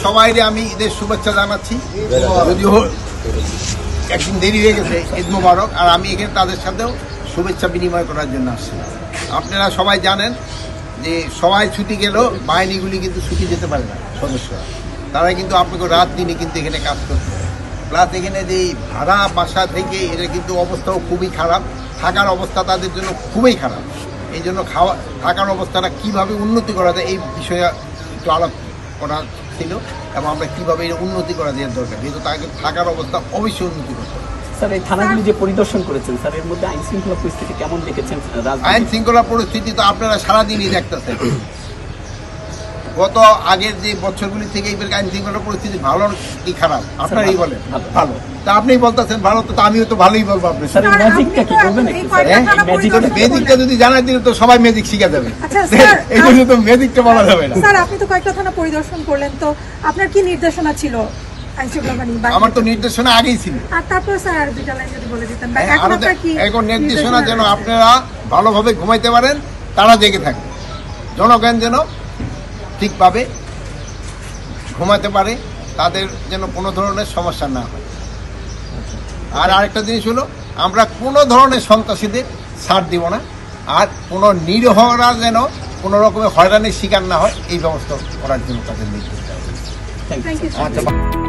সবাইকে আমি ঈদের শুভেচ্ছা জানাচ্ছি। যদিও একদিন দেরি হয়ে গেছে, ঈদ মোবারক। আর আমি এখানে তাদের সাথেও শুভেচ্ছা বিনিময় করার জন্য আসছি। আপনারা সবাই জানেন যে সবাই ছুটি গেলেও বাহিনীগুলি কিন্তু ছুটি যেতে পারে না, সদস্যরা তারা কিন্তু আপনাকে রাত দিনে কিন্তু এখানে কাজ করতে পারে। প্লাস এখানে যে ভাড়া বাসা থেকে এটা কিন্তু অবস্থাও খুবই খারাপ, থাকার অবস্থা তাদের জন্য খুবই খারাপ। এই জন্য থাকার অবস্থাটা কীভাবে উন্নতি করা যায় এই বিষয়ে একটু আলাপ করা ছিল, এবং আমরা কীভাবে উন্নতি করা যায় দরকার, যেহেতু তাকে থাকার অবস্থা অবশ্যই উন্নতি করতে হবে। স্যার, এই থানাগুলি যে পরিদর্শন করেছেন স্যার, এর মধ্যে আইন শৃঙ্খলা পরিস্থিতি কেমন দেখেছেন? আইন শৃঙ্খলা পরিস্থিতি তো আপনারা সারাদিনই দেখতেছেন। গত আগের যে বছরগুলি থেকে এবার আইন শৃঙ্খলা পরিস্থিতি ভালো কি খারাপ আপনারাই বলেন। ভালো তা আপনি বলতেছেন ভালো, তো আমিও তো ভালোই বলবো। আপনি ম্যাজিকটা যদি জানাই দিলে তো সবাই ম্যাজিক শিখে যাবে, এই জন্য তো ম্যাজিকটা বলা যাবে না। স্যার, আপনি তো কয়েকটা থানা পরিদর্শন করলেন, তো আপনার কি নির্দেশনা ছিল? আমার তো নির্দেশনা আগেই ছিল। আর তারপর স্যার দুইটা লাইন যদি বলে দিতেন। এখন নির্দেশনা যেন আপনারা ভালোভাবে ঘুমাইতে পারেন, তারা জেগে থাকে, জনগণ যেন ঠিকভাবে ঘুমাতে পারে, তাদের যেন কোনো ধরনের সমস্যা না হয়। আর আরেকটা জিনিস হলো, আমরা কোনো ধরনের সন্ত্রাসীদের ছাড় দিব না, আর কোনো নিরীহরা যেন কোনো রকমের হয়রানির শিকার না হয় এই ব্যবস্থা করার জন্য তাদের নির্দেশ দেওয়া। Thank you.